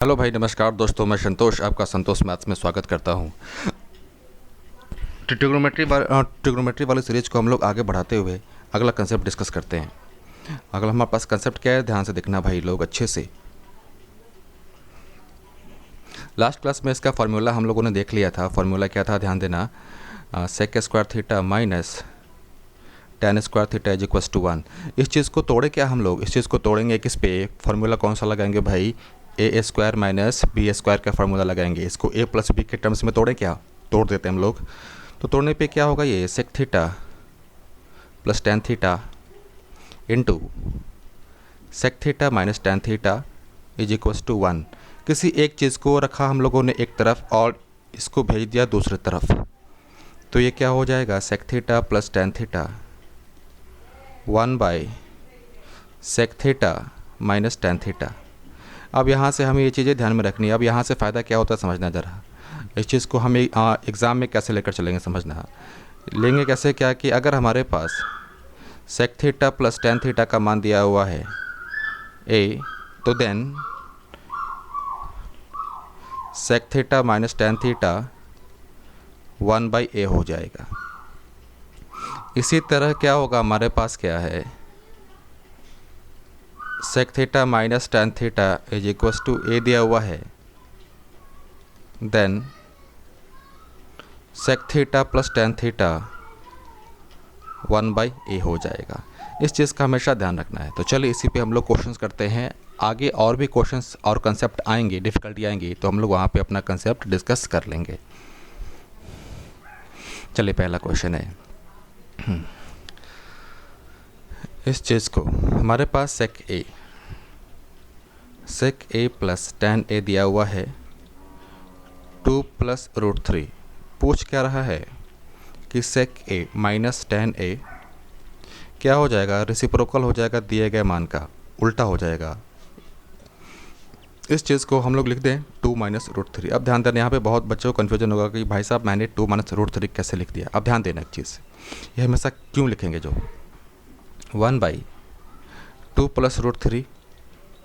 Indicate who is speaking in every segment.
Speaker 1: Hello भाई, नमस्कार दोस्तों। मैं संतोष, आपका संतोष मैथ्स में स्वागत करता हूँ। ट्रिग्नोमेट्री वाली सीरीज को हम लोग आगे बढ़ाते हुए अगला कंसेप्ट डिस्कस करते हैं। अगला हमारे पास कंसेप्ट क्या है, ध्यान से देखना भाई लोग अच्छे से। लास्ट क्लास में इसका फार्मूला हम लोगों ने देख लिया था। फार्मूला क्या था, ध्यान देना। Sec square theta minus tan square theta is equals to 1। इस चीज़ को तोड़े क्या हम लोग, इस चीज़ को तोड़ेंगे किस पे, फार्मूला कौन सा लगाएंगे भाई, ए स्क्वायर माइनस बी स्क्वायर का फार्मूला लगाएंगे। इसको ए प्लस बी के टर्म्स में तोड़ें, क्या तोड़ देते हैं हम लोग। तो तोड़ने पे क्या होगा, ये sec theta plus tan theta into sec theta minus tan theta is equals to 1। किसी एक चीज़ को रखा हम लोगों ने एक तरफ और इसको भेज दिया दूसरी तरफ, तो ये क्या हो जाएगा, sec theta plus tan theta 1 by sec theta minus tan theta. अब यहाँ से हमें ये चीज़ें ध्यान में रखनी है। अब यहाँ से फ़ायदा क्या होता है समझना ज़रा। इस चीज़ को हम एग्ज़ाम में कैसे लेकर चलेंगे समझना। लेंगे कैसे, क्या कि अगर हमारे पास sec theta plus tan theta का मान दिया हुआ है ए, तो then sec theta minus tan theta 1 by a हो जाएगा। इसी तरह क्या होगा, हमारे पास क्या है, sec theta minus tan theta is equals to a दिया हुआ है, then sec theta plus tan theta 1 by a हो जाएगा। इस चीज़ का हमेशा ध्यान रखना है। तो चलिए इसी पे हम लोग क्वेश्चंस करते हैं। आगे और भी क्वेश्चंस और कंसेप्ट आएंगे, डिफ़िकल्टी आएंगी, तो हम लोग वहाँ पे अपना कंसेप्ट डिस्कस कर लेंगे। चलिए पहला क्वेश्चन है, इस चीज़ को हमारे पास सेक ए प्लस टेन ए दिया हुआ है 2 प्लस रूट 3। पूछ क्या रहा है कि सेक ए माइनस टेन ए क्या हो जाएगा, रेसिप्रोकल हो जाएगा दिए गए मान का, उल्टा हो जाएगा। इस चीज़ को हम लोग लिख दें 2 माइनस रूट 3। अब ध्यान देना, यहाँ पे बहुत बच्चों को कन्फ्यूजन होगा कि भाई साहब मैंने 2 माइनस रूट 3 कैसे लिख दिया। अब ध्यान देना एक चीज़, ये हमेशा क्यों लिखेंगे, जो 1 by 2 plus root 3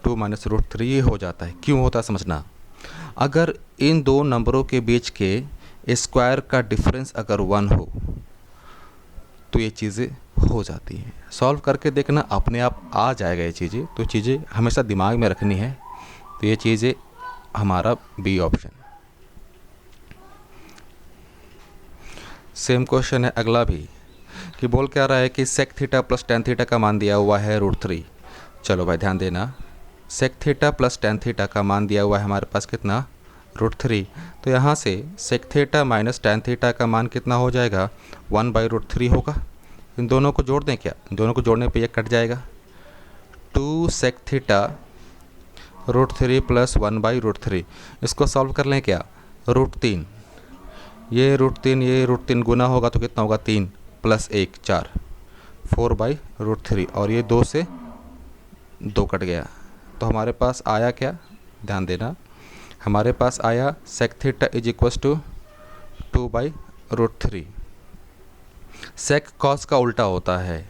Speaker 1: 2 minus root 3 ये हो जाता है। क्यों होता है समझना। अगर इन दो नंबरों के बीच के स्क्वायर का डिफरेंस अगर 1 हो तो ये चीज़ें हो जाती हैं। सॉल्व करके देखना, अपने आप आ जाएगा ये चीज़ें। तो चीज़ें हमेशा दिमाग में रखनी है। तो ये चीज़ें हमारा बी ऑप्शन। सेम क्वेश्चन है अगला भी, कि बोल क्या रहा है कि sec theta plus tan theta का मान दिया हुआ है रूट 3। चलो भाई ध्यान देना, sec theta plus tan theta का मान दिया हुआ है हमारे पास कितना, रूट 3। तो यहाँ से sec theta minus tan theta का मान कितना हो जाएगा, 1 बाई रूट 3 होगा। इन दोनों को जोड़ दें क्या, इन दोनों को जोड़ने पे ये कट जाएगा। 2 sec theta root 3 plus 1 by root 3। इसको सॉल्व कर लें क्या, रूट 3, ये रूट 3 ये रूट 3 गुना होगा तो कितना होगा, 3 प्लस 1 4, 4 बाई रूट 3। और ये 2 से 2 कट गया, तो हमारे पास आया क्या, ध्यान देना, हमारे पास आया sec theta is equals to 2 by root 3। Sec cos का उल्टा होता है,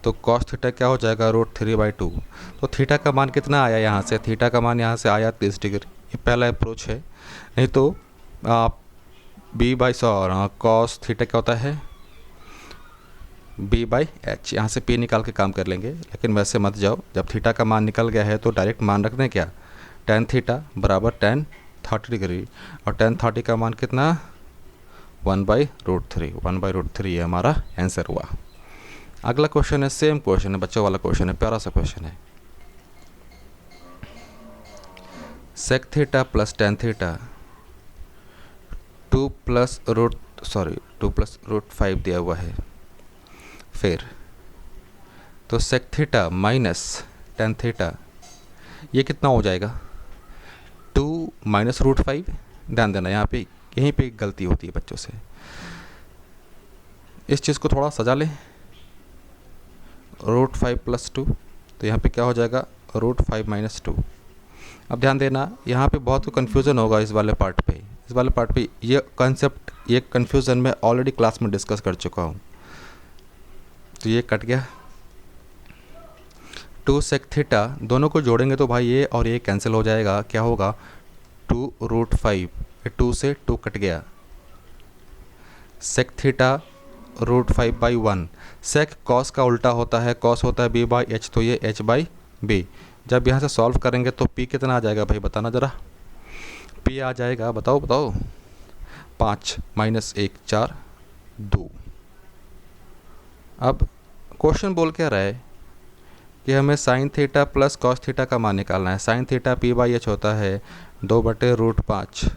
Speaker 1: तो कॉस थीटा क्या हो जाएगा, रूट 3 बाई 2। तो थीटा का मान कितना आया, यहाँ से थीटा का मान यहाँ से आया 30 डिग्री। ये पहला अप्रोच है। नहीं तो बी बाई कॉस थीटा क्या होता है, बी बाई एच। यहाँ से पी निकाल के काम कर लेंगे, लेकिन वैसे मत जाओ। जब थीटा का मान निकल गया है तो डायरेक्ट मान रख दें क्या, टेन थीटा बराबर टेन 30 डिग्री। और टेन 30 का मान कितना, 1 बाई रूट 3। 1 बाई रूट 3 ये हमारा आंसर हुआ। अगला क्वेश्चन है, सेम क्वेश्चन है, बच्चों वाला क्वेश्चन है, प्यारा सा क्वेश्चन है। Sec theta plus tan theta 2 plus root 5 दिया हुआ है। फिर तो sec theta minus tan theta ये कितना हो जाएगा, 2 माइनस रूट 5। ध्यान देना, यहाँ पे यहीं पे गलती होती है बच्चों से। इस चीज़ को थोड़ा सजा लें, रूट 5 प्लस 2, तो यहाँ पे क्या हो जाएगा, रूट 5 माइनस 2। अब ध्यान देना, यहाँ पे बहुत कन्फ्यूज़न होगा इस वाले पार्ट पे। इस वाले पार्ट पे ये कॉन्सेप्ट, ये कन्फ्यूज़न मैं ऑलरेडी क्लास में डिस्कस कर चुका हूँ। तो ये कट गया, टू सेक थीटा, दोनों को जोड़ेंगे तो भाई ये और ये कैंसिल हो जाएगा, क्या होगा 2√5, 2 से 2 कट गया, सेक थीटा √5/1। सेक कॉस का उल्टा होता है, कॉस होता है b/h, तो ये h/b। जब यहाँ से सॉल्व करेंगे तो p कितना आ जाएगा भाई, बताना ज़रा। p आ जाएगा, बताओ बताओ, 5 - 1 4 2। अब क्वेश्चन बोल क्या रहा है कि हमें sign theta plus cos theta का मान निकालना है। साइन थीटा p/h होता है 2/√5,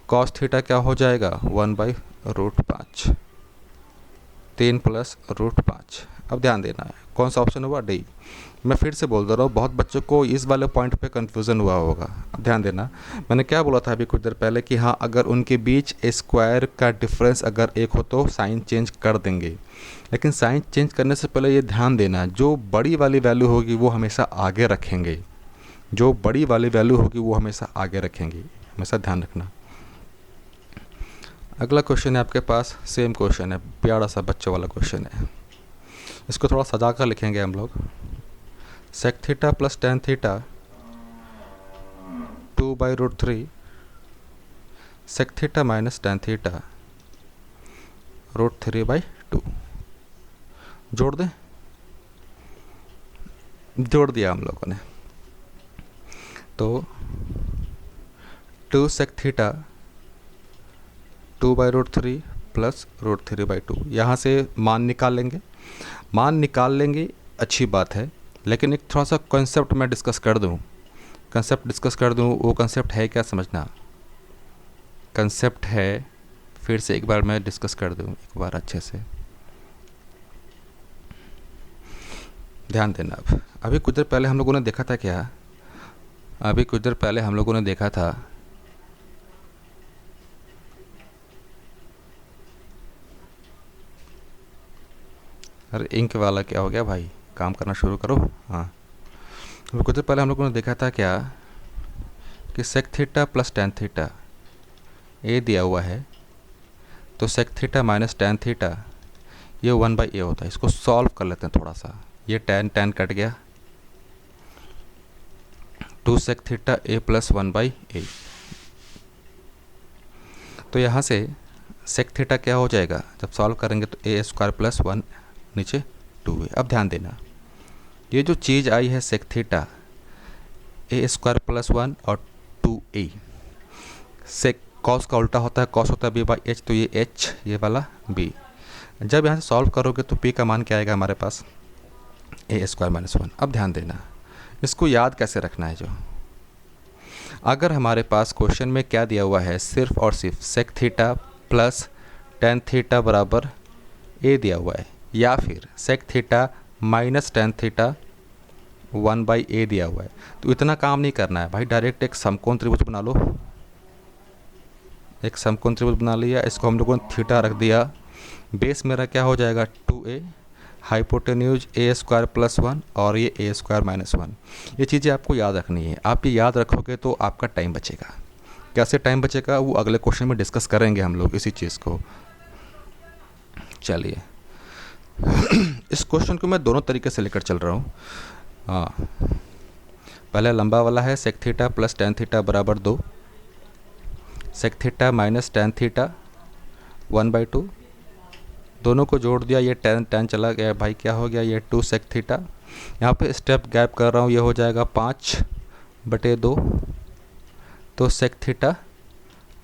Speaker 1: कॉस थीटा क्या हो जाएगा 1/√5, 3 + √5। अब ध्यान देना है कौन सा ऑप्शन हुआ, डी। मैं फिर से बोल दे रहा हूँ, बहुत बच्चों को इस वाले पॉइंट पे कन्फ्यूज़न हुआ होगा। अब ध्यान देना, मैंने क्या बोला था अभी कुछ देर पहले कि हाँ, अगर उनके बीच स्क्वायर का डिफरेंस अगर एक हो तो साइन चेंज कर देंगे, लेकिन साइन चेंज करने से पहले ये ध्यान देना, जो बड़ी वाली वैल्यू होगी वो हमेशा आगे रखेंगे, जो बड़ी वाली वैल्यू होगी वो हमेशा आगे रखेंगे, हमेशा ध्यान रखना। अगला क्वेश्चन है आपके पास, सेम क्वेश्चन है, प्यारा सा बच्चों वाला क्वेश्चन है। इसको थोड़ा सजा कर लिखेंगे हम लोग। Sec theta plus tan theta 2/√3, sec theta minus tan theta √3/2। जोड़ दें, जोड़ दिया हम लोगों ने, तो 2 सेक थीटा 2/√3 प्लस √3/2। यहाँ से मान निकाल लेंगे, मान निकाल लेंगे, अच्छी बात है, लेकिन एक थोड़ा सा कॉन्सेप्ट मैं डिस्कस कर दूँ, कंसेप्ट डिस्कस कर दूँ। वो कंसेप्ट है क्या, समझना, कंसेप्ट है, फिर से एक बार मैं डिस्कस कर दूँ एक बार अच्छे से, ध्यान देना। अब अभी कुछ देर पहले हम लोगों ने देखा था क्या, अभी कुछ देर पहले हम लोगों ने देखा था अरे इंक वाला क्या हो गया भाई, काम करना शुरू करो। हाँ, अभी कुछ देर पहले हम लोगों ने देखा था क्या कि sec theta plus tan theta a दिया हुआ है, तो sec theta minus tan theta ये 1/a होता है। इसको सॉल्व कर लेते हैं थोड़ा सा, ये टेन टेन कट गया, 2 sec theta a plus 1/a। तो यहाँ से सेक थीटा क्या हो जाएगा, जब सॉल्व करेंगे तो a² प्लस 1 नीचे 2a। अब ध्यान देना, ये जो चीज़ आई है सेक थीटा a² प्लस 1 और 2a, सेक कॉस का उल्टा होता है, कॉस होता है b/h, तो ये h, ये वाला b। जब यहाँ से सॉल्व करोगे तो p का मान क्या आएगा हमारे पास, a² माइनस 1। अब ध्यान देना, इसको याद कैसे रखना है, जो अगर हमारे पास क्वेश्चन में क्या दिया हुआ है, सिर्फ और सिर्फ sec theta plus tan theta बराबर a दिया हुआ है, या फिर sec theta minus tan theta 1/a दिया हुआ है, तो इतना काम नहीं करना है भाई, डायरेक्ट एक समकोण त्रिभुज बना लो। एक समकोण त्रिभुज बना लिया, इसको हम लोगों ने थीटा रख दिया, बेस मेरा क्या हो जाएगा 2a, हाइपोटेन्यूज a² प्लस 1 और ये a² माइनस 1। ये चीज़ें आपको याद रखनी है, आप ये याद रखोगे तो आपका टाइम बचेगा। कैसे टाइम बचेगा वो अगले क्वेश्चन में डिस्कस करेंगे हम लोग इसी चीज़ को। चलिए इस क्वेश्चन को मैं दोनों तरीके से लेकर चल रहा हूँ। हाँ, पहले लंबा वाला है, sec theta plus tan theta बराबर 2, sec theta minus tan theta 1/2, दोनों को जोड़ दिया, ये टेन टेन चला गया भाई, क्या हो गया, ये 2 सेक थीटा। यहाँ पे स्टेप गैप कर रहा हूँ, ये हो जाएगा 5/2, तो सेक थीटा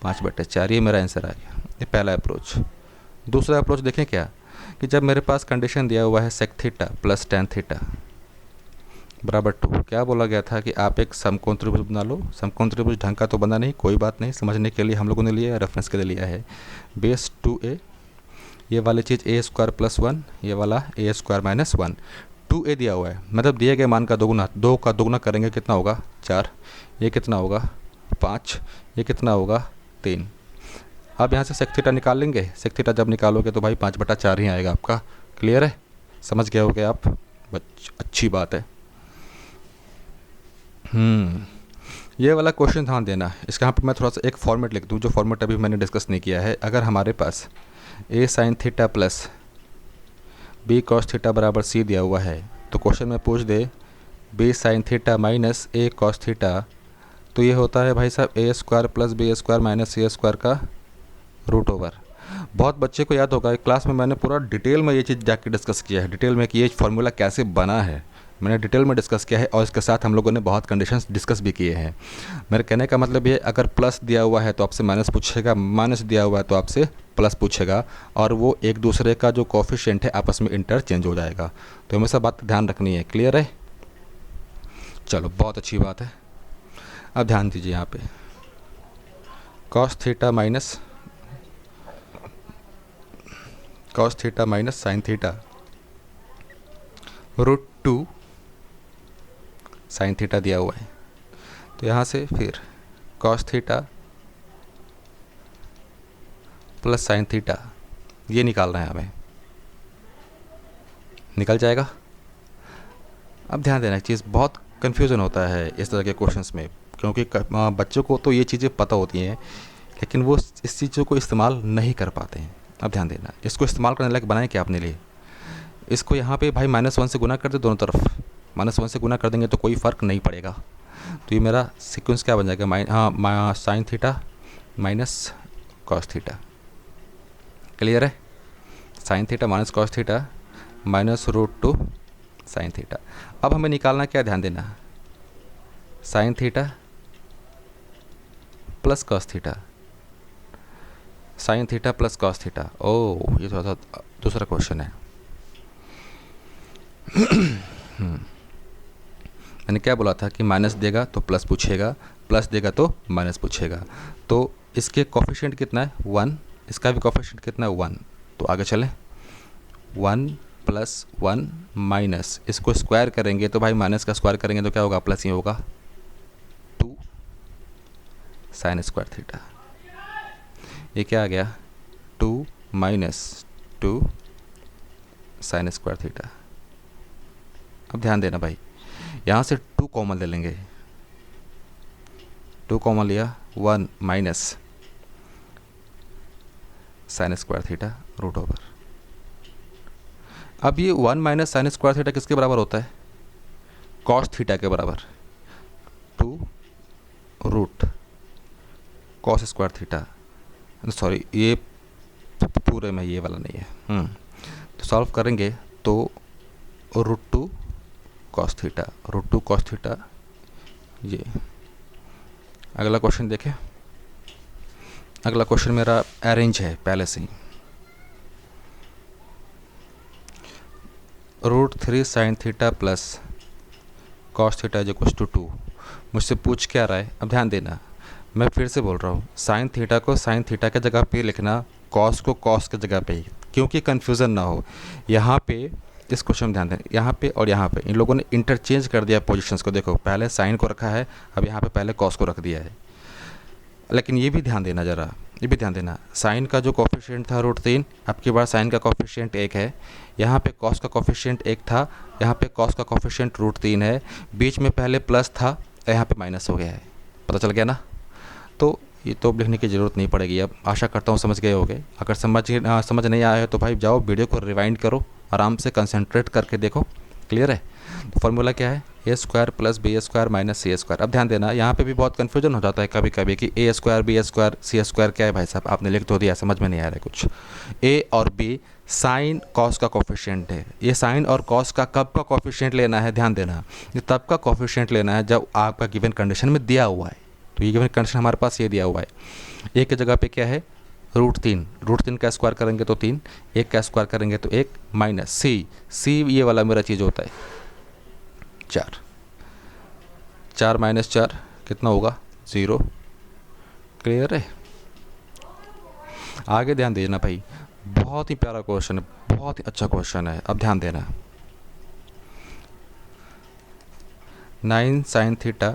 Speaker 1: 5/4, ये मेरा आंसर आ गया। ये पहला अप्रोच। दूसरा अप्रोच देखें क्या, कि जब मेरे पास कंडीशन दिया हुआ है sec theta plus tan theta बराबर 2, क्या बोला गया था कि आप एक समकोण त्रिभुज बना लो। समकोण त्रिभुज ढंग का तो बना नहीं, कोई बात नहीं, समझने के लिए हम लोगों ने लिया, रेफरेंस के लिए लिया है। बेस 2a, ये वाली चीज़ a² प्लस 1, ये वाला a² माइनस 1, 2a दिया हुआ है, मतलब दिए गए मान का दोगुना, 2 का दोगुना करेंगे कितना होगा 4, ये कितना होगा 5, ये कितना होगा 3। अब यहाँ से सेक थीटा निकाल लेंगे, सेक थीटा जब निकालोगे तो भाई 5/4 ही आएगा आपका। क्लियर है, समझ गए होगे आप, अच्छी बात है। ये वाला क्वेश्चन ध्यान देना, इसका यहाँ पर मैं थोड़ा सा एक फॉर्मेट लिख दूँ, जो फॉर्मेट अभी मैंने डिस्कस नहीं किया है। अगर हमारे पास a sine theta plus b cos theta बराबर c दिया हुआ है, तो क्वेश्चन में पूछ दे b sine theta minus a cos theta, तो ये होता है भाई साहब a square plus B square minus c square का रूट ओवर। बहुत बच्चे को याद होगा, क्लास में मैंने पूरा डिटेल में ये चीज़ जाके डिस्कस किया है, डिटेल में कि ये फार्मूला कैसे बना है मैंने डिटेल में डिस्कस किया है, और इसके साथ हम लोगों ने बहुत कंडीशंस डिस्कस भी किए हैं। मेरे कहने का मतलब ये, अगर प्लस दिया हुआ है तो आपसे माइनस पूछेगा, माइनस दिया हुआ है तो आपसे प्लस पूछेगा, और वो एक दूसरे का जो कोफिशिएंट है आपस में इंटरचेंज हो जाएगा। तो हमेशा बात ध्यान रखनी है। क्लियर है? चलो बहुत अच्छी बात है। अब ध्यान दीजिए यहाँ पे cos theta minus sine theta root 2 sine theta दिया हुआ है, तो यहाँ से फिर cos theta plus sine theta ये निकालना है हमें, निकल जाएगा। अब ध्यान देना, एक चीज़ बहुत कन्फ्यूज़न होता है इस तरह के क्वेश्चंस में, क्योंकि बच्चों को तो ये चीज़ें पता होती हैं लेकिन वो इस चीज़ों को इस्तेमाल नहीं कर पाते हैं। अब ध्यान देना, इसको इस्तेमाल करने लायक बनाएं क्या अपने लिए। इसको यहाँ पे भाई -1 से गुना कर दे, दोनों तरफ -1 से गुना कर देंगे तो कोई फ़र्क नहीं पड़ेगा। तो ये मेरा सीक्वेंस क्या बन जाएगा, sine theta minus cos theta. Clear है? Sine theta minus cos theta minus root 2 sine theta. अब हमें निकालना क्या, ध्यान देना, sine theta plus cos theta, sine theta plus cos theta. ओह, ये थोड़ा सा दूसरा क्वेश्चन है। मैंने क्या बोला था कि माइनस देगा तो प्लस पूछेगा, प्लस देगा तो माइनस पूछेगा। तो इसके कोफिशिएंट कितना है 1, इसका भी कोफिशिएंट कितना है 1। तो आगे चलें, 1 प्लस 1 माइनस, इसको स्क्वायर करेंगे तो भाई माइनस का स्क्वायर करेंगे तो क्या होगा, प्लस ही होगा, 2 साइन स्क्वायर थीटा। ये क्या आ गया, 2 माइनस 2 साइन स्क्वायर थीटा। अब ध्यान देना भाई, यहाँ से 2 कॉमन ले लेंगे, 2 कॉमन लिया, 1 minus sine square theta root over. अब ये 1 माइनस साइन स्क्वायर थीटा किसके बराबर होता है, कॉस थीटा के बराबर, 2 root cos square theta. Sorry, ये पूरे में ये वाला नहीं है। तो सॉल्व करेंगे तो root 2 cos theta, root 2 cos theta. ये अगला क्वेश्चन देखें। अगला क्वेश्चन मेरा अरेंज है पहले से ही, root 3 sine theta plus cos theta is equal to 2। मुझसे पूछ क्या रहा है। अब ध्यान देना, मैं फिर से बोल रहा हूँ, साइन थीटा को साइन थीटा के जगह पे लिखना, कॉस को कॉस के जगह पे ही, क्योंकि कन्फ्यूज़न ना हो। यहाँ पे इस क्वेश्चन में ध्यान दें, यहाँ पे और यहाँ पे इन लोगों ने इंटरचेंज कर दिया पोजीशंस को। देखो, पहले साइन को रखा है, अब यहाँ पे पहले कॉस को रख दिया है। लेकिन ये भी ध्यान देना, ज़रा ये भी ध्यान देना, साइन का जो कोफिशिएंट था रूट 3, अब की बार साइन का कोफिशिएंट 1 है, यहाँ पे कॉस का कोफिशिएंट 1 था, यहाँ पे कॉस का कोफिशिएंट रूट 3 है, बीच में पहले प्लस था, यहाँ पे माइनस हो गया है। पता चल गया ना? तो ये तो लिखने की ज़रूरत नहीं पड़ेगी। अब आशा करता हूँ समझ गए होगे। अगर समझ नहीं आया है तो भाई जाओ वीडियो को रिवाइंड करो, आराम से कंसंट्रेट करके देखो। क्लियर है? तो फार्मूला क्या है, a square plus B square minus c square. अब ध्यान देना, यहाँ पे भी बहुत कन्फ्यूजन हो जाता है कभी कभी कि ए स्क्वायर बी स्क्वायर सी स्क्वायर क्या है। भाई साहब आपने लिख तो दिया, समझ में नहीं आ रहा है कुछ। ए और बी साइन कॉस का कोफिशिएंट है, ये साइन और कॉस का कब का कोफिशिएंट लेना है, ध्यान देना, ये तब का कोफिशिएंट लेना है जब आपका गिवन कंडीशन में दिया हुआ है। तो ये गिवन कंडीशन हमारे पास ये दिया हुआ है, ए की जगह पे क्या है रूट 3, रूट 3 का स्क्वायर करेंगे तो 3, 1 का स्क्वायर करेंगे तो 1 माइनस सी ये वाला मेरा चीज़ होता है 4, 4 माइनस 4 कितना होगा 0। क्लियर है? आगे ध्यान देना भाई, बहुत ही प्यारा क्वेश्चन है, बहुत ही अच्छा क्वेश्चन है। अब ध्यान देना, 9 sine theta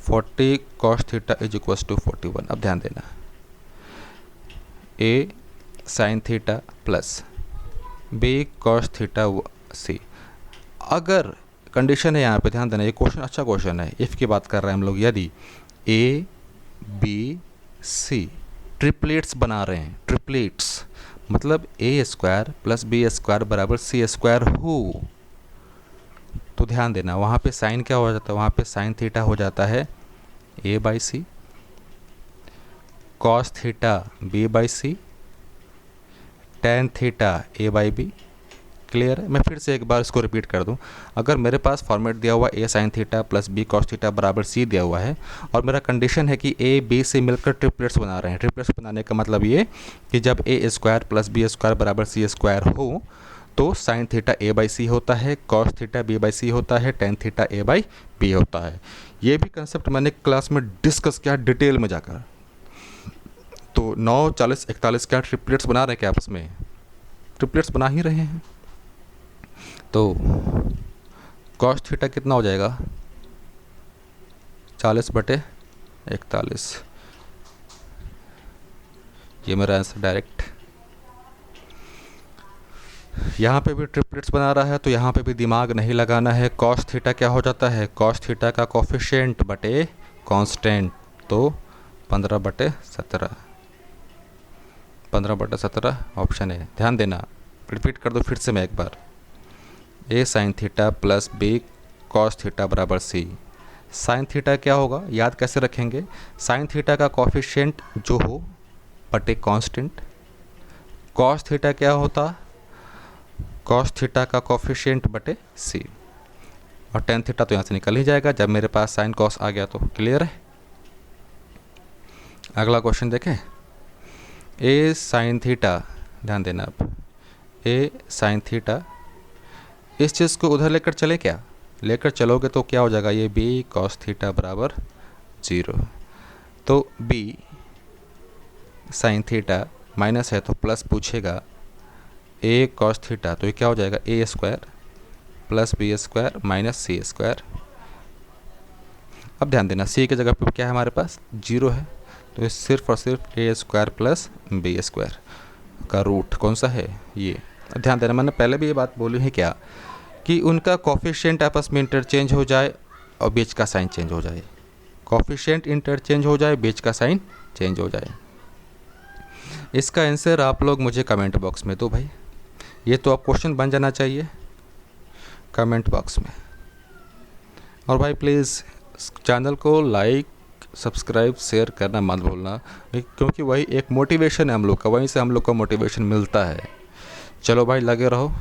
Speaker 1: 40 cos theta is equals to 41। अब ध्यान देना, a sine theta plus b cos theta c. अगर कंडीशन है यहाँ पे, ध्यान देना, ये क्वेश्चन अच्छा क्वेश्चन है, इफ़ की बात कर रहे हैं हम लोग। यदि ए बी सी ट्रिपलेट्स बना रहे हैं, ट्रिपलेट्स मतलब ए स्क्वायर प्लस बी स्क्वायर बराबर सी स्क्वायर हो, तो ध्यान देना वहाँ पे साइन क्या हो जाता है, वहाँ पे साइन थीटा हो जाता है a by c, cos theta B by c, tan theta A by b. Clear है? मैं फिर से एक बार इसको रिपीट कर दूं। अगर मेरे पास फॉर्मेट दिया हुआ a sine theta plus b cos theta बराबर सी दिया हुआ है और मेरा कंडीशन है कि ए बी से मिलकर ट्रिपलेट्स बना रहे हैं। ट्रिपलेट्स बनाने का मतलब ये कि जब A square plus B square बराबर सी स्क्वायर हो तो sine theta A by C होता है, cos theta B by C होता है, tan theta A by B होता है। ये भी कंसेप्ट मैंने क्लास में डिस्कस किया डिटेल में जाकर। तो 9, 40, 41 क्या ट्रिपलेट्स बना रहे हैं क्या आपस में? ट्रिपलेट्स बना ही रहे हैं। तो कॉस थीटा कितना हो जाएगा? 40/41। ये मेरा आंसर डायरेक्ट। यहाँ पे भी ट्रिपलेट्स बना रहा है तो यहाँ पे भी दिमाग नहीं लगाना है। कॉस थीटा क्या हो जाता है? कॉस थीटा का कोफिशिएंट बटे कांस्टेंट, तो 15/17। 15/17 ऑप्शन है। ध्यान देना, रिपीट कर दो फिर से मैं एक बार। A sine theta plus b cos theta बराबर सी। साइन थीटा क्या होगा, याद कैसे रखेंगे? साइन थीटा का कोफिशिएंट जो हो बटे कांस्टेंट। कॉस थीटा क्या होता? कॉस थीटा का कोफिशिएंट बटे सी। और टेन थीटा तो यहाँ से निकल ही जाएगा जब मेरे पास साइन कॉस आ गया तो। क्लियर है? अगला क्वेश्चन देखें। ए साइन थीटा, ध्यान देना अब, ए साइन थीटा, इस चीज़ को उधर लेकर चले क्या? लेकर चलोगे तो क्या हो जाएगा? ये बी कॉस थीटा बराबर 0। तो बी साइन थीटा माइनस है तो प्लस पूछेगा ए कॉस थीटा, तो ये क्या हो जाएगा? A square plus B square minus c square. अब ध्यान देना सी की जगह पे क्या है हमारे पास? 0 है, तो ये सिर्फ और सिर्फ ए स्क्वायर प्लस बी स्क्वायर का रूट कौन सा है? ये। ध्यान देना, मैंने पहले भी ये बात बोली है क्या कि उनका कोफिशिएंट आपस में इंटरचेंज हो जाए और बीच का साइन चेंज हो जाए। कोफिशिएंट इंटरचेंज हो जाए, बीच का साइन चेंज हो जाए। इसका आंसर आप लोग मुझे कमेंट बॉक्स में दो भाई। ये तो अब क्वेश्चन बन जाना चाहिए कमेंट बॉक्स में। और भाई प्लीज़ चैनल को लाइक सब्सक्राइब शेयर करना मत भूलना, क्योंकि वही एक मोटिवेशन है हम लोग का, वहीं से हम लोग को मोटिवेशन मिलता है। चलो भाई लगे रहो।